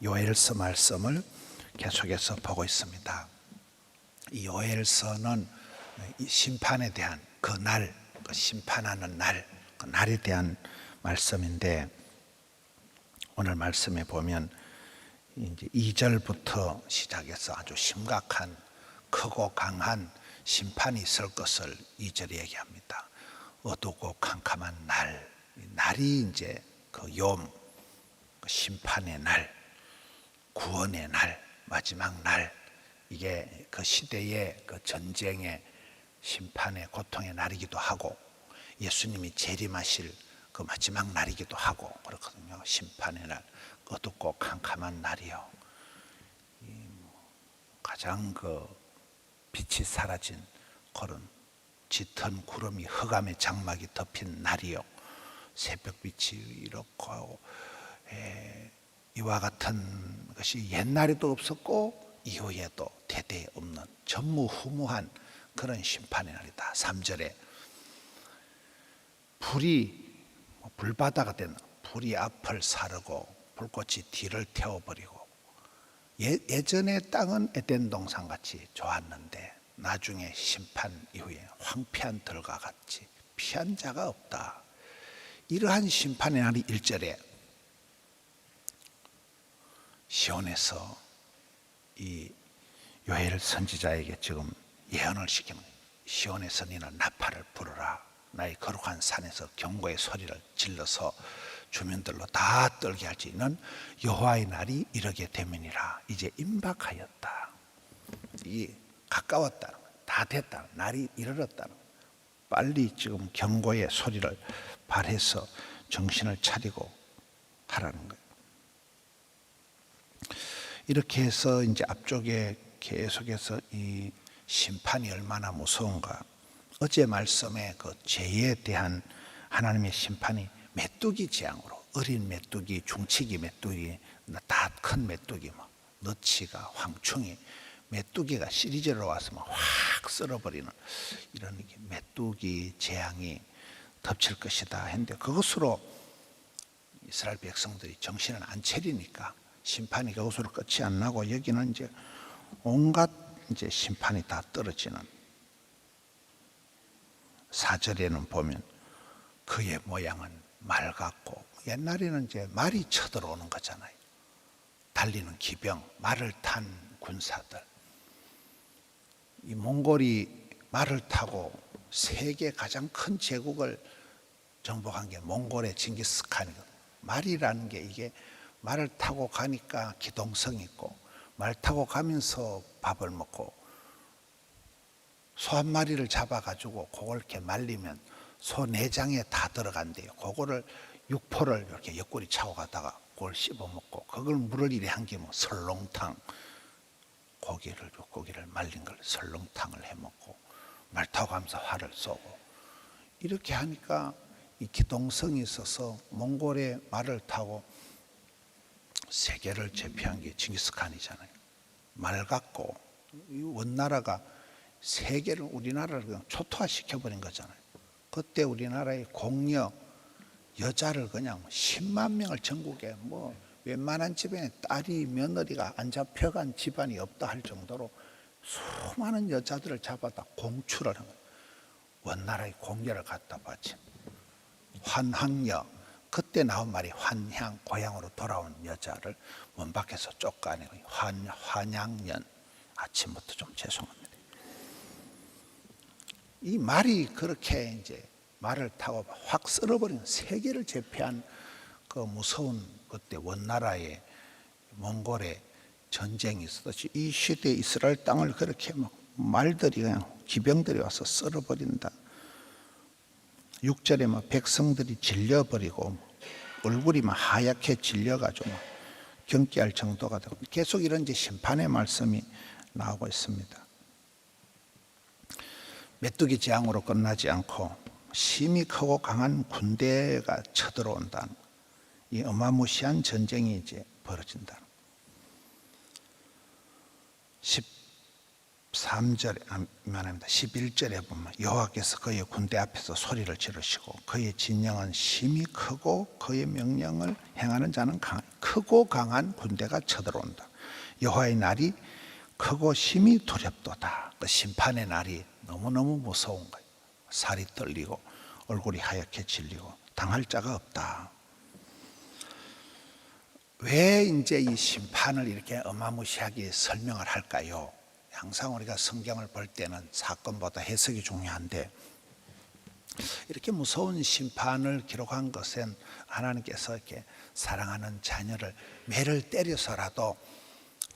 요엘서 말씀을 계속해서 보고 있습니다. 이 요엘서는 이 심판에 대한 그 날, 그 심판하는 날, 그 날에 대한 말씀인데, 오늘 말씀에 보면 이제 2절부터 시작해서 아주 심각한 크고 강한 심판이 있을 것을 2절에 얘기합니다. 어두고 캄캄한 날, 날이 이제 그 심판의 날, 구원의 날, 마지막 날, 이게 그 시대의 그 전쟁의 심판의 고통의 날이기도 하고 예수님이 재림하실 그 마지막 날이기도 하고 그렇거든요. 심판의 날, 어둡고 캄캄한 날이요. 가장 그 빛이 사라진 그런 짙은 구름이 흑암의 장막이 덮인 날이요. 새벽빛이 이렇고 이와 같은 것이 옛날에도 없었고 이후에도 대대 없는 전무후무한 그런 심판의 날이다. 3절에 불바다가 된 불이 앞을 사르고 불꽃이 뒤를 태워버리고, 예전의 땅은 에덴 동산 같이 좋았는데 나중에 심판 이후에 황폐한 들과 같이 피한 자가 없다. 이러한 심판의 날이 1절에 시온에서 이 요엘 선지자에게 지금 예언을 시키는 거예요. 시온에서 너는 나팔을 불어라. 나의 거룩한 산에서 경고의 소리를 질러서 주민들로 다 떨게 할지. 는 여호와의 날이 이르게 되면이라. 이제 임박하였다. 이 가까웠다. 다 됐다. 날이 이르렀다. 빨리 지금 경고의 소리를 발해서 정신을 차리고 하라는 거예요. 이렇게 해서 이제 앞쪽에 계속해서 이 심판이 얼마나 무서운가. 어제 말씀에 그 죄에 대한 하나님의 심판이 메뚜기 재앙으로, 어린 메뚜기, 중치기 메뚜기, 다 큰 메뚜기, 너치가, 황충이, 메뚜기가 시리즈로 와서 확 썰어버리는 이런 메뚜기 재앙이 덮칠 것이다 했는데, 그것으로 이스라엘 백성들이 정신을 안 차리니까 심판이 그것으로 끝이 안 나고, 여기는 이제 온갖 이제 심판이 다 떨어지는. 4절에는 보면 그의 모양은 말 같고, 옛날에는 이제 말이 쳐들어오는 거잖아요. 달리는 기병, 말을 탄 군사들. 이 몽골이 말을 타고 세계 가장 큰 제국을 정복한 게 몽골의 징기스칸이거든요. 말이라는 게, 이게 말을 타고 가니까 기동성 있고, 말 타고 가면서 밥을 먹고, 소 한 마리를 잡아가지고 그걸 이렇게 말리면 소 내장에 다 들어간대요. 그거를 육포를 이렇게 옆구리 차고 가다가 그걸 씹어 먹고, 그걸 물을 이래 한 게 설렁탕, 고기를 말린 걸 설렁탕을 해 먹고, 말 타고 가면서 활을 쏘고, 이렇게 하니까 이 기동성이 있어서 몽골의 말을 타고 세계를 제패한 게 징기스칸이잖아요. 말 갖고 이 원나라가 세계를, 우리나라를 그냥 초토화시켜버린 거잖아요. 그때 우리나라의 공여 여자를 그냥 10만 명을 전국에 웬만한 집에 딸이 며느리가 안 잡혀간 집안이 없다 할 정도로 수많은 여자들을 잡아다 공출을 한 거예요. 원나라의 공여를 갖다 바친 환향여, 그때 나온 말이 환향, 고향으로 돌아온 여자를 문 밖에서 쫓아내고 환양년. 아침부터 좀 죄송합니다. 이 말이 그렇게 이제 말을 타고 확 썰어버리는, 세계를 제패한 그 무서운 그때 원나라의 몽골의 전쟁이 있었듯이 이 시대에 이스라엘 땅을 그렇게 말들이 그냥 기병들이 와서 썰어버린다. 6절에 백성들이 질려버리고 얼굴이 하얗게 질려가지고 경계할 정도가 되고, 계속 이런 이제 심판의 말씀이 나오고 있습니다. 메뚜기 재앙으로 끝나지 않고 심히 크고 강한 군대가 쳐들어온다는, 이 어마무시한 전쟁이 이제 벌어진다. 13절에 미안합니다. 11절에 보면 여호와께서 그의 군대 앞에서 소리를 지르시고 그의 진영은 심히 크고 그의 명령을 행하는 자는 크고 강한 군대가 쳐들어온다. 여호와의 날이 크고 심히 두렵도다. 그 심판의 날이 너무너무 무서운 거예요. 살이 떨리고 얼굴이 하얗게 질리고 당할 자가 없다. 왜 이제 이 심판을 이렇게 어마무시하게 설명을 할까요? 항상 우리가 성경을 볼 때는 사건보다 해석이 중요한데 이렇게 무서운 심판을 기록한 것은 하나님께서 이렇게 사랑하는 자녀를 매를 때려서라도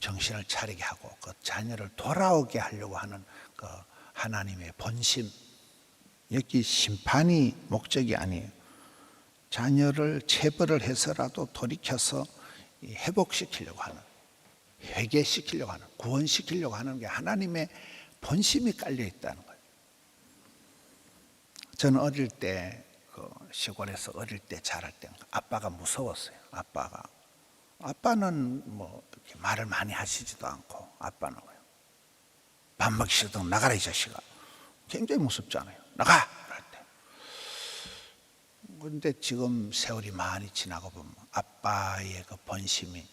정신을 차리게 하고 그 자녀를 돌아오게 하려고 하는 그 하나님의 본심, 여기 심판이 목적이 아니에요. 자녀를 체벌을 해서라도 돌이켜서 회복시키려고 하는, 회개시키려고 하는, 구원시키려고 하는 게 하나님의 본심이 깔려 있다는 거예요. 저는 어릴 때 시골에서 어릴 때 자랄 때 아빠가 무서웠어요. 아빠는 뭐 이렇게 말을 많이 하시지도 않고 아빠는 밥 먹기 싫다고 나가라 이 자식아. 굉장히 무섭잖아요. 나가! 할 때. 그런데 지금 세월이 많이 지나고 보면 아빠의 그 본심이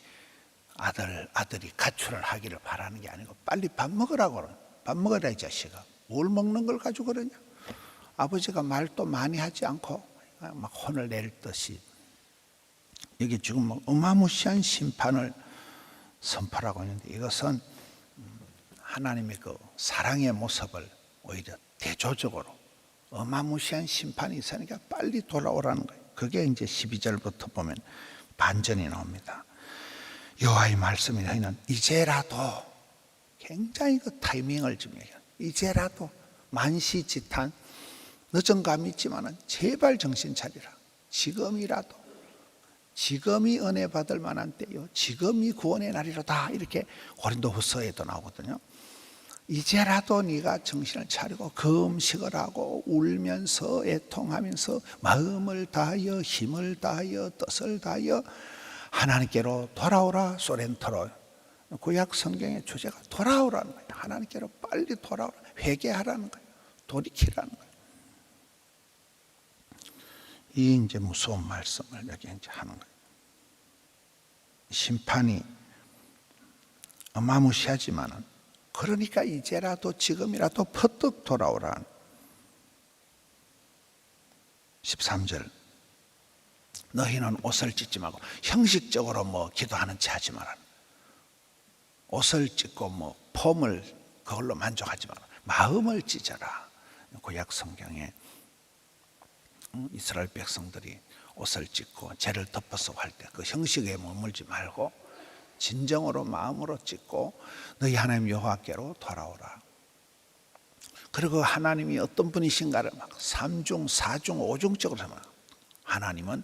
아들이 가출을 하기를 바라는 게 아니고 빨리 밥 먹으라고 그러는. 밥 먹으라 이 자식아. 뭘 먹는 걸 가지고 그러냐. 아버지가 말도 많이 하지 않고 막 혼을 낼 듯이 여기 지금 어마무시한 심판을 선포하고 있는데 이것은 하나님의 그 사랑의 모습을 오히려 대조적으로 어마무시한 심판이 있으니까 빨리 돌아오라는 거예요. 그게 이제 12절부터 보면 반전이 나옵니다. 여호와의 말씀이 너희는 이제라도, 굉장히 그 타이밍을 좀 얘기해요. 이제라도 만시지탄 늦은 감이 있지만은 제발 정신 차리라. 지금이라도, 지금이 은혜 받을 만한 때요, 지금이 구원의 날이로다. 이렇게 고린도후서에도 나오거든요. 이제라도 네가 정신을 차리고 금식을 하고 울면서 애통하면서 마음을 다하여 힘을 다하여 뜻을 다하여 하나님께로 돌아오라. 소렌토로. 구약 성경의 주제가 돌아오라는 거예요. 하나님께로 빨리 돌아오라. 회개하라는 거예요. 돌이키라는 거예요. 이 이제 무서운 말씀을 여기 이제 하는 거예요. 심판이 어마무시하지만은 그러니까 이제라도 지금이라도 퍼뜩 돌아오라. 13절. 너희는 옷을 찢지 말고 형식적으로 뭐 기도하는 채 하지 마라. 옷을 찢고 뭐 폼을 그걸로 만족하지 마라. 마음을 찢어라. 구약 성경에 이스라엘 백성들이 옷을 찢고 죄를 덮어서 할 때 그 형식에 머물지 말고 진정으로 마음으로 찢고 너희 하나님 여호와께로 돌아오라. 그리고 하나님이 어떤 분이신가를 막 3중, 4중, 5중적으로 설명해요. 하나님은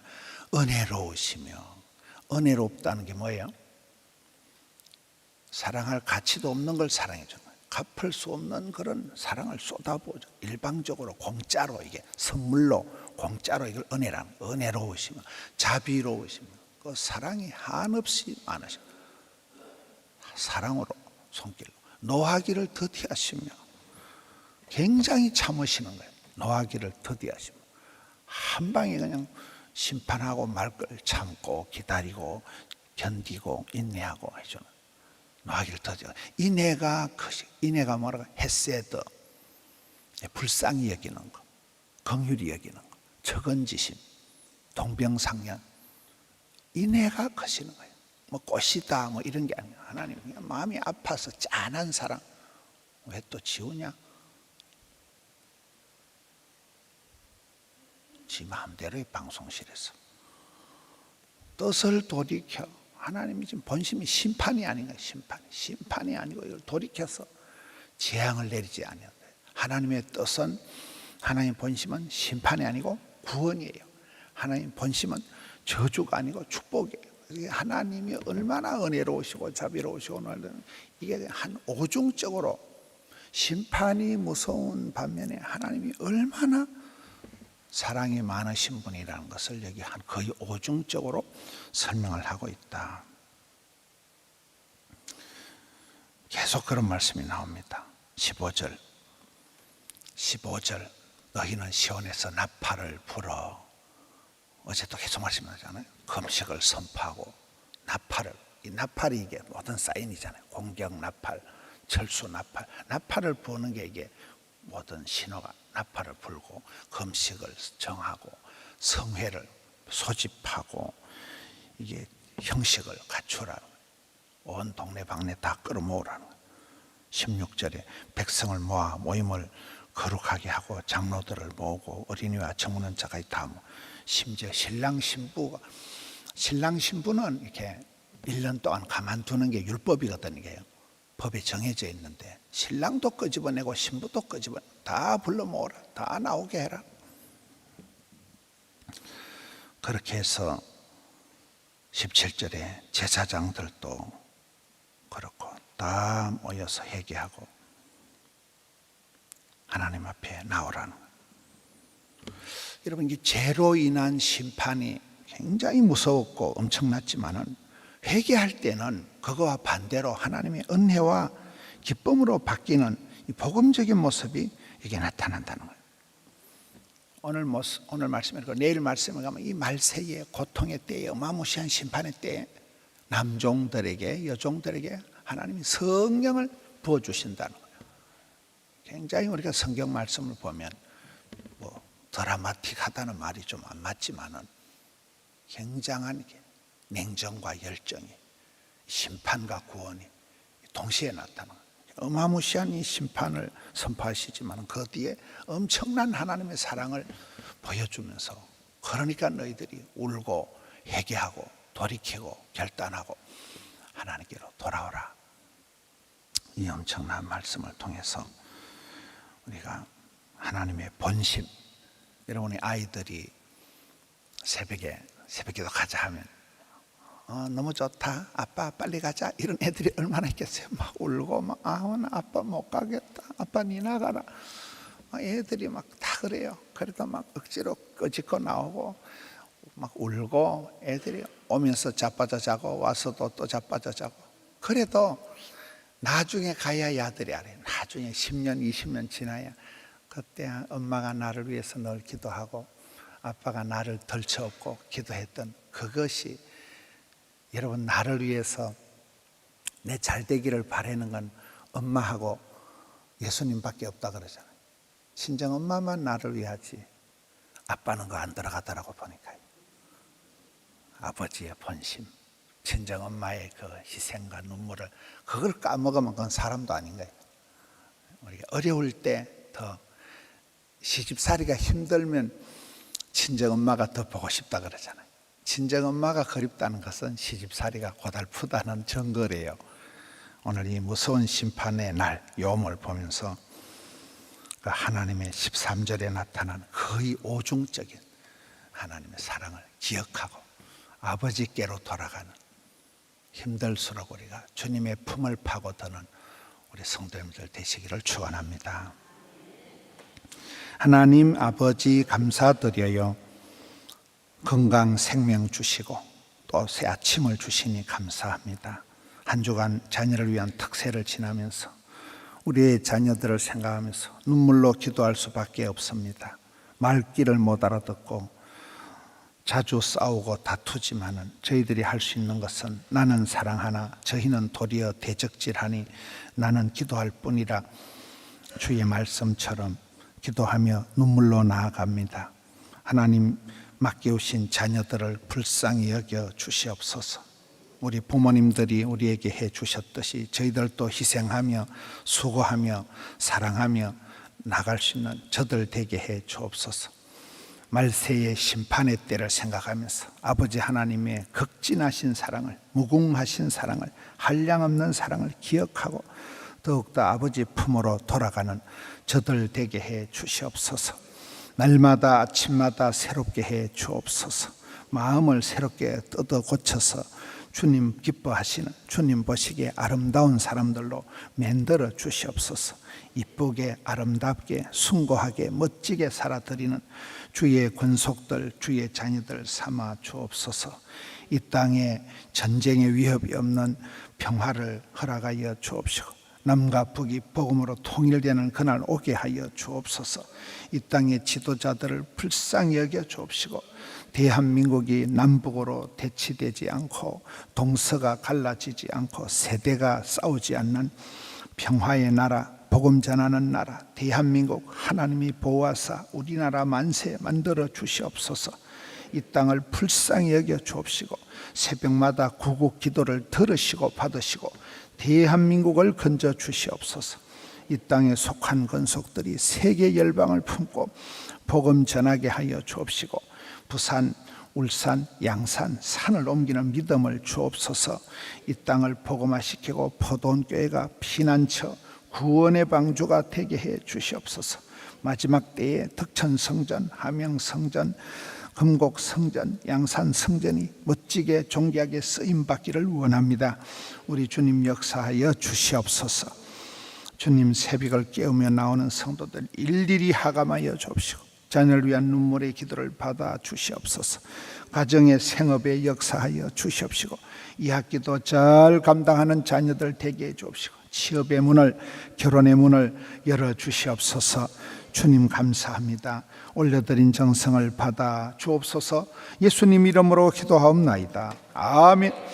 은혜로우시며, 은혜롭다는 게 뭐예요? 사랑할 가치도 없는 걸 사랑해 주는 거예요. 갚을 수 없는 그런 사랑을 쏟아부어줘. 일방적으로 공짜로, 이게 선물로 공짜로, 이걸 은혜라는, 은혜로우시며 자비로우시며 그 사랑이 한없이 많으시며 사랑으로 손길로 노하기를 더디하시며 굉장히 참으시는 거예요. 노하기를 더디하시며 한 방에 그냥 심판하고 말 걸 참고 기다리고 견디고 인내하고 해주는 노하기를 더디하고 인내가 뭐라고? 헤세드, 불쌍히 여기는 거, 긍휼히 여기는 거, 적은지심, 동병상련, 인내가 크시는 거예요. 뭐 꽃이다 뭐 이런 게 아니에요. 하나님 그냥 마음이 아파서 짠한 사랑 왜 또 지우냐? 지 마음대로의 방송실에서 뜻을 돌이켜. 하나님이 지금 본심이 심판이 아닌가? 심판이 아니고 이걸 돌이켜서 재앙을 내리지 아니한다. 하나님의 뜻은, 하나님 본심은 심판이 아니고 구원이에요. 하나님 본심은 저주가 아니고 축복이에요. 하나님이 얼마나 은혜로우시고 자비로우시고 이게 한 오중적으로 심판이 무서운 반면에 하나님이 얼마나 사랑이 많으신 분이라는 것을 여기 한 거의 오중적으로 설명을 하고 있다. 계속 그런 말씀이 나옵니다. 15절 너희는 시온에서 나팔을 불어. 어제도 계속 말씀하잖아요. 금식을 선포하고 이 나팔이 이게 모든 사인이잖아요. 공격 나팔, 철수 나팔, 나팔을 부는 게 이게 모든 신호가 나팔을 불고 금식을 정하고 성회를 소집하고 이게 형식을 갖추라는 거예요. 온 동네방네 다 끌어모으라는 거예요. 16절에 백성을 모아 모임을 거룩하게 하고 장로들을 모으고 어린이와 저무는 자까지 다 모으고, 심지어 신랑 신부는 이렇게 1년 동안 가만두는 게 율법이거든요. 이게 법에 정해져 있는데 신랑도 끄집어내고 신부도 다 불러 모으라, 다 나오게 해라. 그렇게 해서 17절에 제사장들도 그렇고 다 모여서 회개하고 하나님 앞에 나오라는 거예요. 여러분, 이 죄로 인한 심판이 굉장히 무서웠고 엄청났지만은 회개할 때는 그거와 반대로 하나님의 은혜와 기쁨으로 바뀌는 이 복음적인 모습이 이게 나타난다는 거예요. 오늘 말씀을 읽고 내일 말씀을 가면 이 말세의 고통의 때에, 어마무시한 심판의 때에 남종들에게 여종들에게 하나님이 성령을 부어주신다는 거예요. 굉장히 우리가 성경 말씀을 보면 뭐 드라마틱하다는 말이 좀 안 맞지만은 굉장한 냉정과 열정이, 심판과 구원이 동시에 나타나는 거예요. 어마무시한 이 심판을 선포하시지만 그 뒤에 엄청난 하나님의 사랑을 보여주면서, 그러니까 너희들이 울고 회개하고 돌이키고 결단하고 하나님께로 돌아오라. 이 엄청난 말씀을 통해서 우리가 하나님의 본심, 여러분의 아이들이 새벽에도 가자 하면 너무 좋다, 아빠 빨리 가자, 이런 애들이 얼마나 있겠어요. 막 울고 막 나 아빠 못 가겠다, 아빠 니 나가라. 애들이 막 다 그래요. 그래도 막 억지로 끄집고 나오고 막 울고, 애들이 오면서 자빠져 자고 와서도 또 자빠져 자고. 그래도 나중에 가야 이 아들이 알아요. 나중에 10년 20년 지나야 그때 엄마가 나를 위해서 늘 기도하고 아빠가 나를 덜쳐업고 기도했던 그것이, 여러분, 나를 위해서 내 잘되기를 바라는 건 엄마하고 예수님밖에 없다 그러잖아요. 친정 엄마만 나를 위하지 아빠는 그거 안 들어가더라고 보니까. 아버지의 본심, 친정 엄마의 그 희생과 눈물을, 그걸 까먹으면 그건 사람도 아닌 거예요. 우리가 어려울 때 더 시집살이가 힘들면 친정 엄마가 더 보고 싶다 그러잖아요. 친정 엄마가 그립다는 것은 시집살이가 고달프다는 증거래요. 오늘 이 무서운 심판의 날 요음을 보면서 그 하나님의 13절에 나타난 거의 오중적인 하나님의 사랑을 기억하고 아버지께로 돌아가는, 힘들수록 우리가 주님의 품을 파고드는 우리 성도님들 되시기를 축원합니다. 하나님 아버지 감사드려요. 건강 생명 주시고 또 새 아침을 주시니 감사합니다. 한 주간 자녀를 위한 특세를 지나면서 우리의 자녀들을 생각하면서 눈물로 기도할 수밖에 없습니다. 말귀를 못 알아듣고 자주 싸우고 다투지만은 저희들이 할 수 있는 것은 나는 사랑하나 저희는 도리어 대적질하니 나는 기도할 뿐이라 주의 말씀처럼 기도하며 눈물로 나아갑니다. 하나님, 맡겨오신 자녀들을 불쌍히 여겨 주시옵소서. 우리 부모님들이 우리에게 해 주셨듯이 저희들도 희생하며 수고하며 사랑하며 나갈 수 있는 저들 되게 해 주옵소서. 말세의 심판의 때를 생각하면서 아버지 하나님의 극진하신 사랑을, 무궁하신 사랑을, 한량없는 사랑을 기억하고 더욱더 아버지 품으로 돌아가는 저들 되게 해 주시옵소서. 날마다 아침마다 새롭게 해 주옵소서. 마음을 새롭게 뜯어 고쳐서 주님 기뻐하시는, 주님 보시기에 아름다운 사람들로 만들어 주시옵소서. 이쁘게 아름답게 숭고하게 멋지게 살아드리는 주의 권속들, 주의 자녀들 삼아 주옵소서. 이 땅에 전쟁의 위협이 없는 평화를 허락하여 주옵시고 남과 북이 복음으로 통일되는 그날 오게 하여 주옵소서. 이 땅의 지도자들을 불쌍히 여겨 주옵시고 대한민국이 남북으로 대치되지 않고 동서가 갈라지지 않고 세대가 싸우지 않는 평화의 나라, 복음 전하는 나라 대한민국 하나님이 보호하사 우리나라 만세 만들어 주시옵소서. 이 땅을 불쌍히 여겨 주옵시고 새벽마다 구국 기도를 들으시고 받으시고 대한민국을 건져 주시옵소서. 이 땅에 속한 건속들이 세계 열방을 품고 복음 전하게 하여 주옵시고 부산, 울산, 양산, 산을 옮기는 믿음을 주옵소서. 이 땅을 복음화시키고 포도원교회가 피난처, 구원의 방주가 되게 해 주시옵소서. 마지막 때에 덕천성전, 함영성전, 금곡성전, 양산성전이 멋지게 존귀하게 쓰임받기를 원합니다. 우리 주님 역사하여 주시옵소서. 주님 새벽을 깨우며 나오는 성도들 일일이 하감하여 주옵시고 자녀를 위한 눈물의 기도를 받아 주시옵소서. 가정의 생업에 역사하여 주시옵시고 이 학기도 잘 감당하는 자녀들 되게 해 주옵시고 취업의 문을, 결혼의 문을 열어 주시옵소서. 주님 감사합니다. 올려드린 정성을 받아 주옵소서. 예수님 이름으로 기도하옵나이다. 아멘.